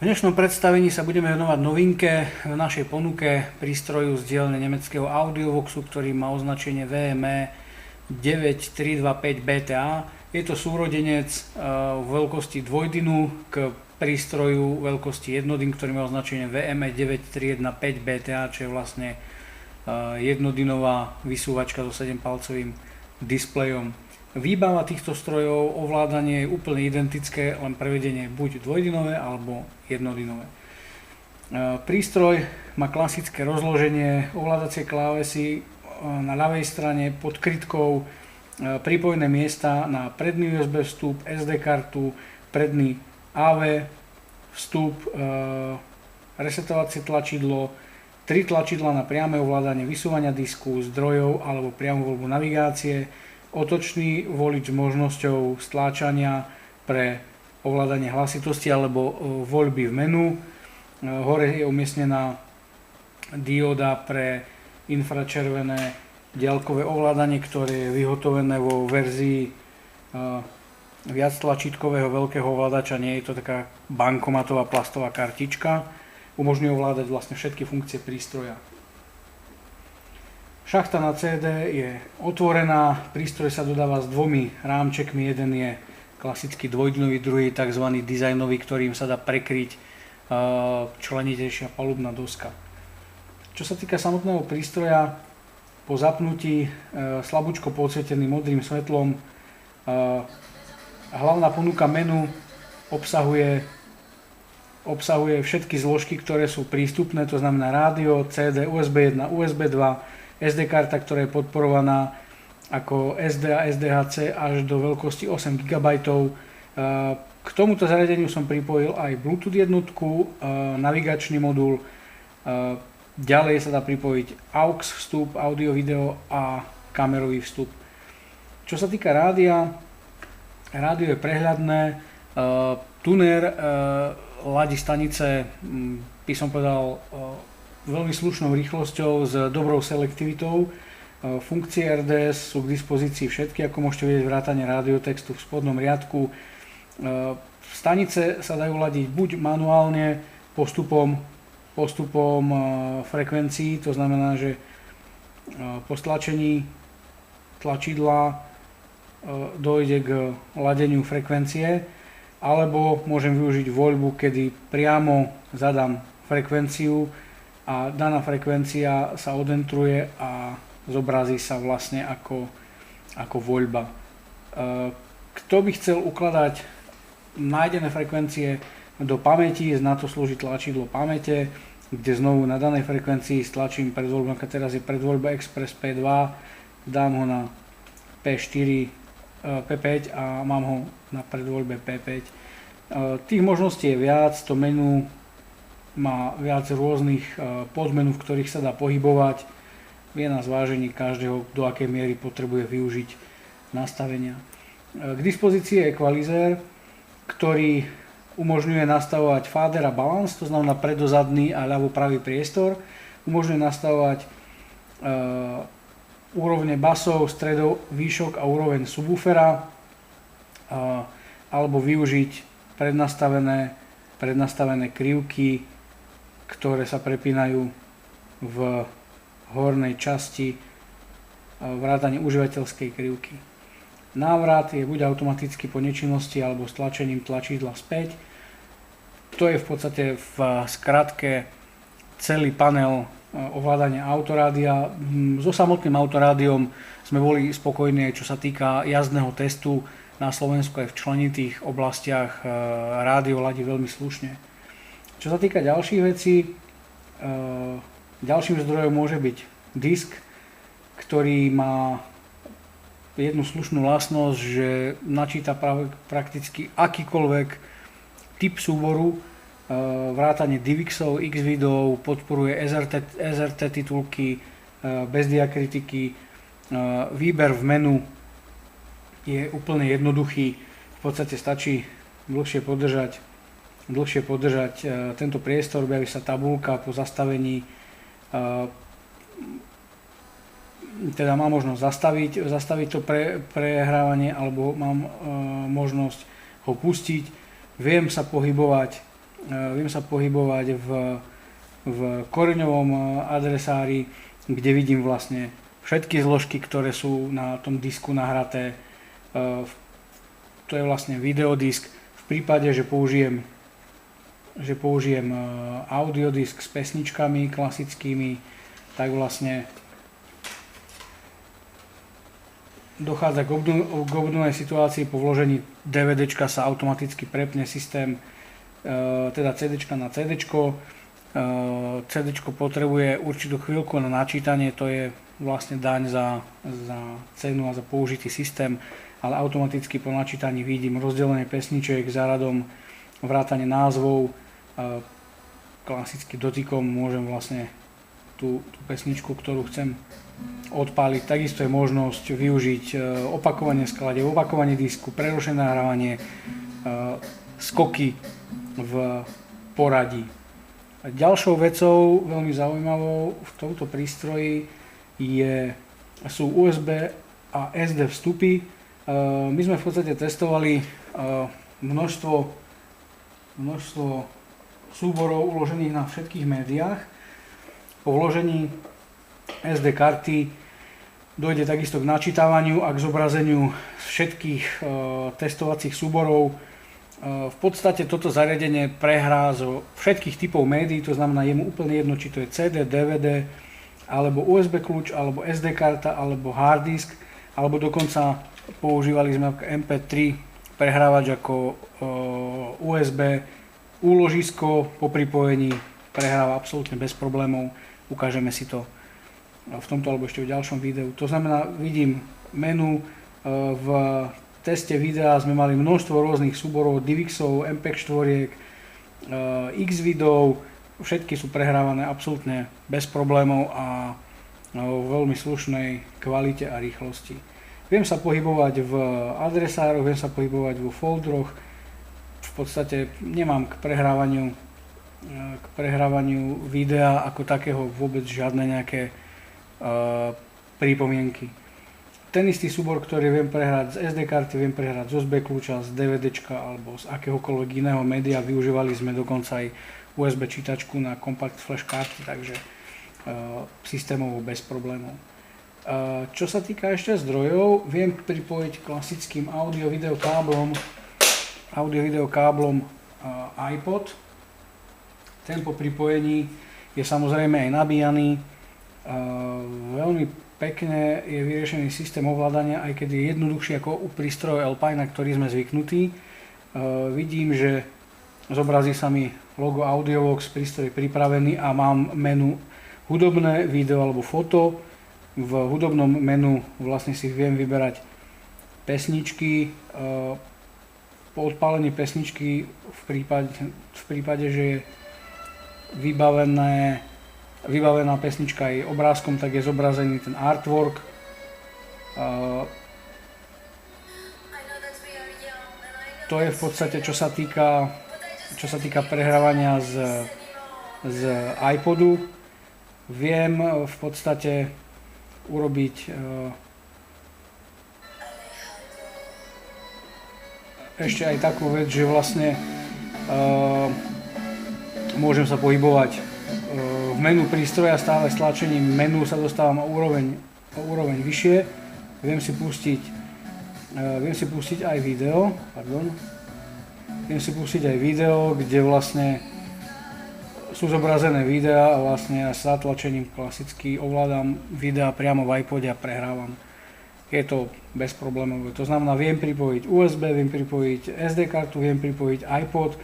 V dnešnom predstavení sa budeme venovať novinke v našej ponuke prístroju z dielne nemeckého Audiovoxu, ktorý má označenie VME 9325 BTA. Je to súrodenec v veľkosti dvojdinu k prístroju veľkosti jednodin, ktorý má označenie VME 9315 BTA, čo je vlastne jednodinová vysúvačka so 7-palcovým displejom. Výbava týchto strojov, ovládanie je úplne identické, len prevedenie buď dvojdinové alebo jednodinové. Prístroj má klasické rozloženie, ovládacie klávesy na ľavej strane pod krytkou, pripojené miesta na predný USB vstup, SD kartu, predný AV vstup, resetovacie tlačidlo, 3 tlačidla na priame ovládanie vysúvania disku, zdrojov alebo priamu voľbu navigácie, otočný volič s možnosťou stláčania pre ovládanie hlasitosti alebo voľby v menu. Hore je umiestnená dióda pre infračervené diaľkové ovládanie, ktoré je vyhotovené vo verzii viactlačítkového veľkého ovládača. Nie je to taká bankomatová plastová kartička. Umožňuje ovládať vlastne všetky funkcie prístroja. Šachta na CD je otvorená, prístroj sa dodáva s dvomi rámčekmi, jeden je klasický dvojdinový, druhý tzv. Dizajnový, ktorým sa dá prekryť členitejšia palubná doska. Čo sa týka samotného prístroja, po zapnutí slabúčko podsvietený modrým svetlom, hlavná ponuka menu obsahuje všetky zložky, ktoré sú prístupné, to znamená rádio, CD, USB 1, USB 2, SD karta, ktorá je podporovaná ako SD a SDHC až do veľkosti 8 GB. K tomuto zariadeniu som pripojil aj Bluetooth jednotku, navigačný modul, ďalej sa dá pripojiť AUX vstup, audio, video a kamerový vstup. Čo sa týka rádia, rádio je prehľadné, tuner ladí stanice, by som povedal, veľmi slušnou rýchlosťou s dobrou selektivitou. Funkcie RDS sú k dispozícii všetky, ako môžete vidieť, vrátane rádiotextu v spodnom riadku. Stanice sa dajú ladiť buď manuálne postupom frekvencií, to znamená, že po stlačení tlačidla dojde k ladeniu frekvencie, alebo môžem využiť voľbu, kedy priamo zadám frekvenciu a daná frekvencia sa odentruje a zobrazí sa vlastne ako voľba. Kto by chcel ukladať nájdené frekvencie do pamäti, na to slúži tlačidlo pamäte, kde znovu na danej frekvencii stlačím predvoľbu, ako teraz je predvoľba Express P2, dám ho na P4, P5 a mám ho na predvoľbe P5. Tých možností je viac, to menu má viac rôznych podmenu, v ktorých sa dá pohybovať. Je na zvážení každého, do akej miery potrebuje využiť nastavenia. K dispozícii je ekvalizér, ktorý umožňuje nastavovať fader a balance, to znamená predozadný a ľavo-pravý priestor. Umožňuje nastavovať úrovne basov, stredov, výšok a úroveň subwoofera alebo využiť prednastavené krivky, ktoré sa prepínajú v hornej časti vrátane užívateľskej krivky. Návrat je buď automaticky po nečinnosti alebo stlačením tlačidla späť. To je v podstate v skratke celý panel ovládania autorádia. So samotným autorádiom sme boli spokojní, čo sa týka jazdného testu na Slovensku aj v členitých oblastiach. Rádio ladí veľmi slušne. Čo sa týka ďalších vecí, ďalším zdrojom môže byť disk, ktorý má jednu slušnú vlastnosť, že načíta prakticky akýkoľvek typ súboru, vrátane DivXov, Xvideov, podporuje SRT titulky bez diakritiky, výber v menu je úplne jednoduchý, v podstate stačí dlhšie podržať tento priestor, objaví sa tabuľka po zastavení, teda mám možnosť zastaviť to prehrávanie alebo mám možnosť ho pustiť. Viem sa pohybovať viem sa pohybovať v koreňovom adresári, kde vidím vlastne všetky zložky, ktoré sú na tom disku nahraté. To je vlastne videodisk. V prípade, že použijem audiodisk s pesničkami klasickými, tak vlastne dochádza k obdobnej situácii. Po vložení DVDčka sa automaticky prepne systém, teda CDčka na CDčko. CDčko potrebuje určitú chvíľku na načítanie, to je vlastne daň za cenu a za použitý systém, ale automaticky po načítaní vidím rozdelenie pesničiek za radom, vrátane názvov. Klasicky dotykom môžem vlastne tú pesničku, ktorú chcem odpáliť. Takisto je možnosť využiť opakovanie skladieb, opakovanie disku, prerušené nahrávanie, skoky v poradí. Ďalšou vecou, veľmi zaujímavou v tomto prístroji sú USB a SD vstupy. My sme v podstate testovali množstvo súborov uložených na všetkých médiách. Po vložení SD karty dojde takisto k načítavaniu a k zobrazeniu všetkých testovacích súborov. V podstate toto zariadenie prehrá zo všetkých typov médií, to znamená, je mu úplne jedno, či to je CD, DVD, alebo USB kľúč, alebo SD karta, alebo hard disk, alebo dokonca používali sme MP3 prehrávač ako USB úložisko po pripojení, prehráva absolútne bez problémov. Ukážeme si to v tomto alebo ešte v ďalšom videu. To znamená, vidím menu, v teste videa sme mali množstvo rôznych súborov, DivXov, MPEG 4, Xvideov, všetky sú prehrávané absolútne bez problémov a v veľmi slušnej kvalite a rýchlosti. Viem sa pohybovať v adresároch, viem sa pohybovať vo folderoch, v podstate nemám k prehrávaniu videa ako takého vôbec žiadne nejaké pripomienky. Ten istý súbor, ktorý viem prehrať z SD karty, viem prehrať z USB kľúča, z DVDčka alebo z akéhokoľvek iného média. Využívali sme dokonca aj USB čítačku na Compact Flash karty, takže systémovo bez problémov. Čo sa týka ešte zdrojov, viem pripojiť klasickým audio-video káblom iPod. Ten po pripojení je samozrejme aj nabíjaný. Veľmi pekne je vyriešený systém ovládania, aj keď je jednoduchší ako u prístrojov Alpine, na ktorý sme zvyknutí. Vidím, že zobrazí sa mi logo Audiovox, prístroj pripravený a mám menu hudobné, video alebo foto. V hudobnom menu vlastne si viem vyberať pesničky. Po odpálení pesničky v prípade, že je vybavená pesnička aj obrázkom, tak je zobrazený ten artwork. To je v podstate, čo sa týka prehrávania z iPodu. Viem v podstate urobiť ešte aj takú vec, že vlastne môžem sa pohybovať v menu prístroja, stále s tlačením menu sa dostávam o úroveň vyššie. Viem si pustiť aj video, kde vlastne sú zobrazené videá a vlastne s zatlačením klasicky ovládam videá priamo v iPode a prehrávam. Je to bezproblémové. To znamená, viem pripojiť USB, viem pripojiť SD kartu, viem pripojiť iPod,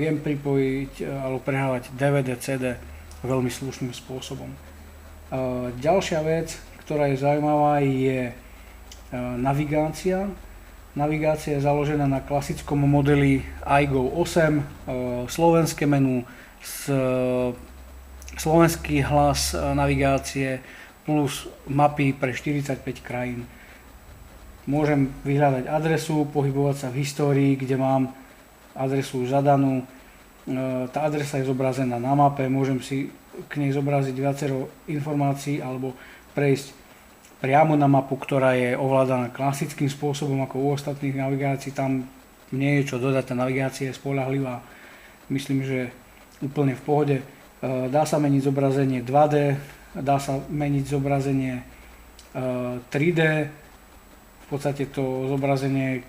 viem pripojiť alebo prehrávať DVD, CD veľmi slušným spôsobom. Ďalšia vec, ktorá je zaujímavá, je navigácia. Navigácia je založená na klasickom modeli iGo 8, slovenské menu, slovenský hlas navigácie plus mapy pre 45 krajín. Môžem vyhľadať adresu, pohybovať sa v histórii, kde mám adresu už zadanú. Tá adresa je zobrazená na mape, môžem si k nej zobraziť viacero informácií alebo prejsť priamo na mapu, ktorá je ovládaná klasickým spôsobom ako u ostatných navigácií. Tam nie je čo dodať, tá navigácia je spoľahlivá. myslím, že úplne v pohode. Dá sa meniť zobrazenie 2D, dá sa meniť zobrazenie 3D, v podstate to zobrazenie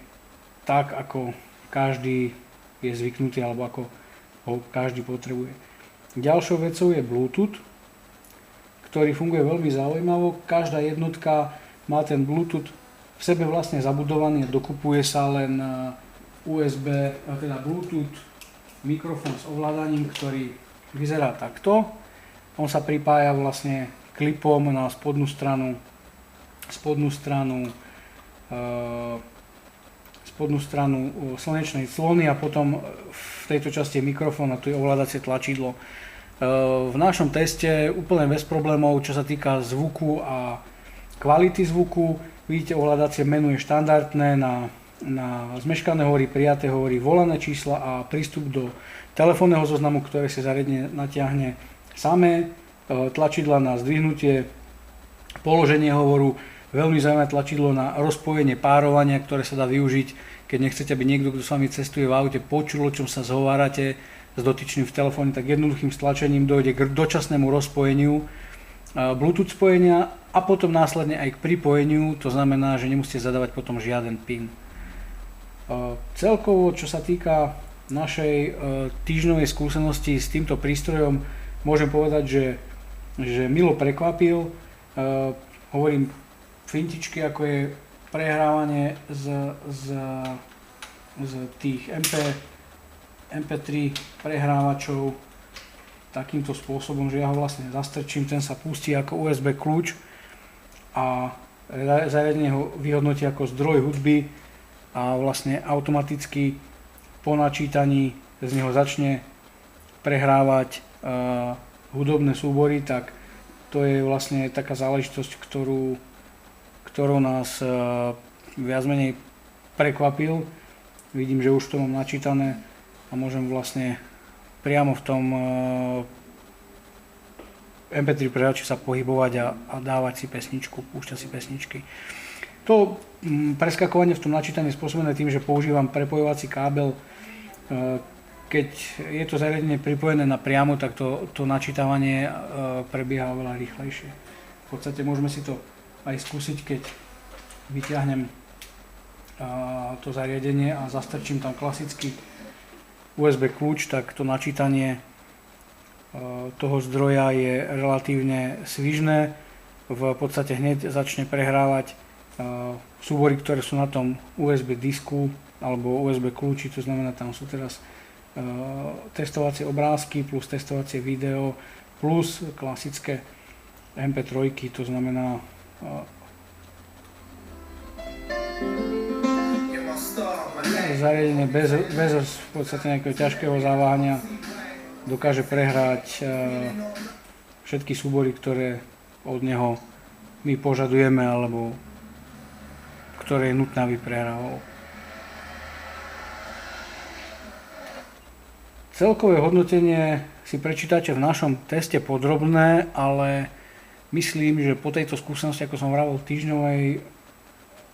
tak, ako každý je zvyknutý alebo ako ho každý potrebuje. Ďalšou vecou je Bluetooth, ktorý funguje veľmi zaujímavo. Každá jednotka má ten Bluetooth v sebe vlastne zabudovaný a dokupuje sa len USB, teda Bluetooth mikrofón s ovládaním, ktorý vyzerá takto. On sa pripája vlastne klipom na spodnú stranu slnečnej clony a potom v tejto časti je mikrofón a tu je ovládacie tlačidlo. V našom teste úplne bez problémov, čo sa týka zvuku a kvality zvuku. Vidíte, ovládacie menu je štandardné na zmeškané hovory, prijaté hovory, volané čísla a prístup do telefónneho zoznamu, ktoré si zariadenie natiahne samé. Tlačidla na zdvihnutie, položenie hovoru, veľmi zaujímavé tlačidlo na rozpojenie párovania, ktoré sa dá využiť, keď nechcete, aby niekto, kto s vami cestuje v aute, počul, o čom sa zhovárate s dotyčným v telefóne, tak jednoduchým stlačením dojde k dočasnému rozpojeniu Bluetooth spojenia a potom následne aj k pripojeniu, to znamená, že nemusíte zadávať potom žiaden PIN. Celkovo, čo sa týka našej týždňovej skúsenosti s týmto prístrojom, môžem povedať, že milo prekvapil. Hovorím fintičky, ako je prehrávanie z tých MP3 prehrávačov takýmto spôsobom, že ja ho vlastne zastrčím, ten sa pustí ako USB kľúč a zariadenie ho vyhodnotí ako zdroj hudby a vlastne automaticky po načítaní z neho začne prehrávať hudobné súbory, tak to je vlastne taká záležitosť, ktorou nás viac menej prekvapil. Vidím, že už to mám načítané a môžem vlastne priamo v tom MP3 prehrávači sa pohybovať a dávať si pesničku, púšťať si pesničky. To preskakovanie v tom načítaní je spôsobené tým, že používam prepojovací kábel. Keď je to zariadenie pripojené napriamo, tak to načítavanie prebieha oveľa rýchlejšie. V podstate môžeme si to aj skúsiť, keď vyťahnem to zariadenie a zastrčím tam klasický USB kľúč, tak to načítanie toho zdroja je relatívne svižné. V podstate hneď začne prehrávať súbory, ktoré sú na tom USB disku alebo USB kľúči, to znamená, tam sú teraz testovacie obrázky plus testovacie video plus klasické MP3, to znamená zariadenie bez v podstate nejakého ťažkého zaváhania dokáže prehrať všetky súbory, ktoré od neho my požadujeme alebo ktoré je nutné, aby prehrával. Celkové hodnotenie si prečítate v našom teste podrobné, ale myslím, že po tejto skúsenosti, ako som vravel, týždňovej,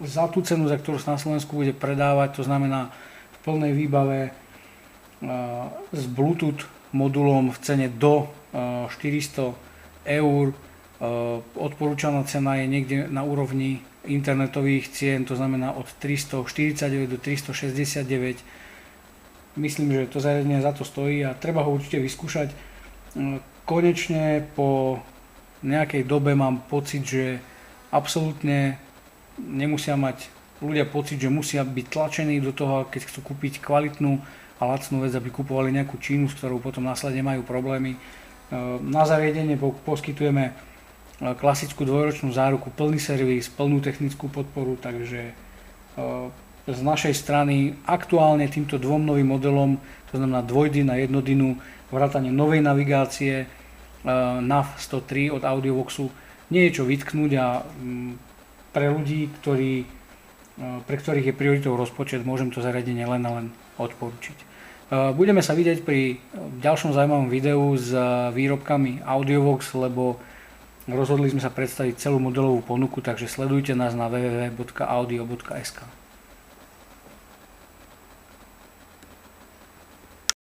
za tú cenu, za ktorú sa na Slovensku bude predávať, to znamená v plnej výbave s Bluetooth modulom v cene do 400 €. Odporúčaná cena je niekde na úrovni internetových cien, to znamená od 349 do 369. Myslím, že to zariadenie za to stojí a treba ho určite vyskúšať. Konečne po nejakej dobe mám pocit, že absolútne nemusia mať ľudia pocit, že musia byť tlačení do toho, keď chcú kúpiť kvalitnú a lacnú vec, aby kupovali nejakú Čínu, s ktorou potom následne majú problémy. Na zariadenie poskytujeme klasickú dvojročnú záruku, plný servis, plnú technickú podporu, takže z našej strany aktuálne týmto dvom novým modelom, to znamená 2D na 1D, vrátane novej navigácie NAV 103 od Audiovoxu, nie je čo vytknúť a pre ľudí, pre ktorých je prioritou rozpočet, môžem to zariadenie len a len odporučiť. Budeme sa vidieť pri ďalšom zaujímavom videu s výrobkami Audiovox, lebo rozhodli sme sa predstaviť celú modelovú ponuku, takže sledujte nás na www.audio.sk.